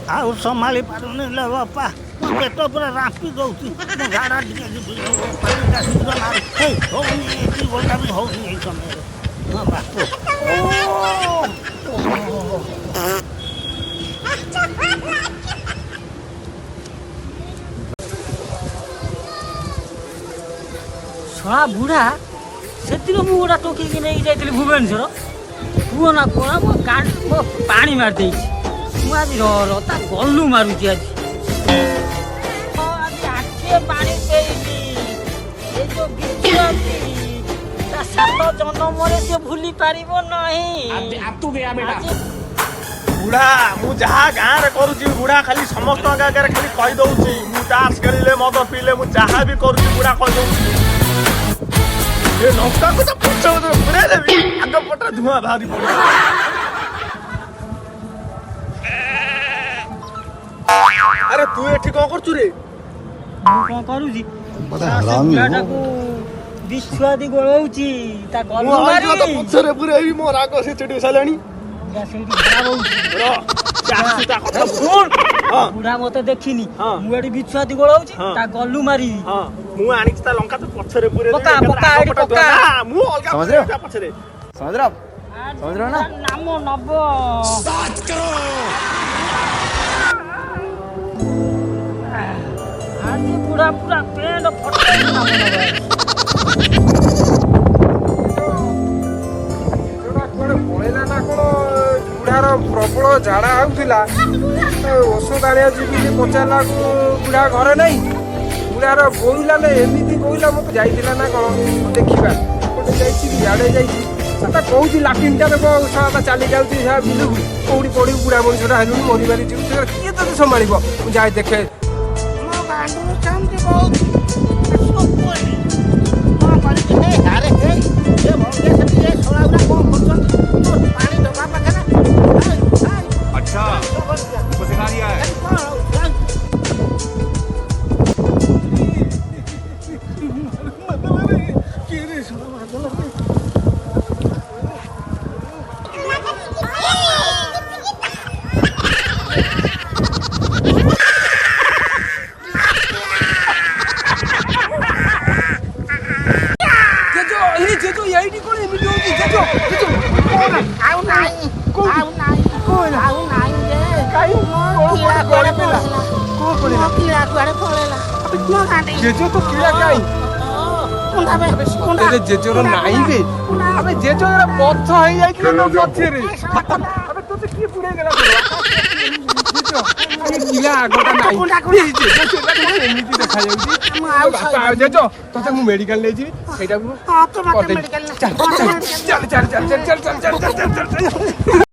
ଆଉ ସମ୍ଭାଳି ପାରୁନି ଲୋ ବାପା ମୋ ପେଟ ପୁରା ରାମ୍ପି ଦଉଛି ମୁଁ ଝାଡ଼ା ଟିକେ ଯିବି ପାଣିଟା ଶୀଘ୍ର ମାରି ହେଇ ହଉନି ଏଠି ଗୋଟା ବି ହଉନି ଏଇ ସମୟରେ ହଁ ବାପୁ ଶଳା ବୁଢ଼ା ସେଥିରେ ମୁଁ ଗୋଟା ଟୋକିକି ନେଇକି ଯାଇଥିଲି ଭୁବନେଶ୍ୱର କୁହନା କୁହନା ମୋ ପାଣି ମାରିଦେଇଛି ମୁଁ ଆଜି ତା ଗଲୁ ମାରୁଛି ଆଜି ଆଖିଏ ପାଣି ଦେଇଛି ଏ ଯୋଉ ବିଜୁଅତି ତା ସାତ ଜନ୍ମରେ ସେ ଭୁଲି ପାରିବ ନାହିଁ ବୁଢା ମୁଁ ଯାହା ଗାଁରେ କରୁଛି ବୁଢା ଖାଲି ସମସ୍ତଙ୍କ ଆଗରେ ଖାଲି କହିଦଉଛି ମୁଁ ତାସ ଖେଳିଲେ ମଦ ପିଇଲେ ମୁଁ ଯାହା ବି କରୁଛି ବୁଢା କହିଦଉଛି ଏ ଲଙ୍କାକୁ ତ ପଛ ପୁରେଇ ଦେବି ଆଗ ପଟରେ ଧୂଆଁ ବାହାରି ପଡିବ ଆରେ ତୁ ଏଠି କଣ କରୁଛୁ ରେ ମୁଁ କଣ କରୁଛି ବୁଢ଼ାଟାକୁ ବିଛୁଆତି ଗୋଳଉଛି ତା ଗଲୁ ମାରି ପଛରେ ପୁରେଇବି ମୋ ରାଗ ସେ ଚିଡି ସାରିଲାଣି ବୁଢା ମତେ ଦେଖିନି ମୁଁ ଏଠି ବିଛୁଆତି ଗୋଳଉଛି ତା ଗଲୁ ମାରିବି ମୁଁ ଆଣିଛି ତା ଲଙ୍କା ତ ପଛରେ ପୁରେଇ ମୁଁ ଅଲଗା ପଛରେ ନାମ ନବ ଆଜି ବୁଢା ପୁରା ପେଣ୍ଟ ଫଟେଇ ନାମ ନବ ପଳେଇଲା ନା କଣ ବୁଢାର ପ୍ରବଳ ଝାଡା ହଉଥିଲା ଔଷଧ ଆଣିବା ଯିବି ପଚାରିଲାକୁ ବୁଢା ଘରେ ନାହିଁ ବୁଢାର ବୋଇଲା ଏମିତି ବୋଇଲା ମତେ ଯାଇଥିଲା ନା କଣ ଦେଖିବା ଗୋଟେ ଯାଇଛି ଇଆଡେ ଯାଇଛି ସେଟା କହୁଛି ଲାଟିନ୍ଟା ଦେବ ତା ଚାଲି ଯାଉଛି ବିଲକୁ କୋଉଠି ପଡିବୁ ବୁଢା ମଣିଷଟା ହେଲୁଣି ମରି ମାରି ଯିବୁ କିଏ ତତେ ସମ୍ଭାଳିବ ମୁଁ ଯାଏ ଦେଖେ अच्छा वो सिखा दिया है ଜେଜେ ତ କିଳା କାଇଁ ଜେଜେର ନାଇଁ ବେ ଆବେ ଜେଜେର ପଥ ହେଇଯାଇଥିଲା ତ ପଛରେ ଆବେ ତୋତେ କିଏ ପୁରେଇ ଦେଲା କିଳା ଆଗଟା ନାଇଁ ଏମିତି ଦେଖାଯାଉଛି ଜେଜ ତତେ ମୁଁ ମେଡିକାଲ ନେଇଯିବି ସେଇଟାକୁ ଚାଲ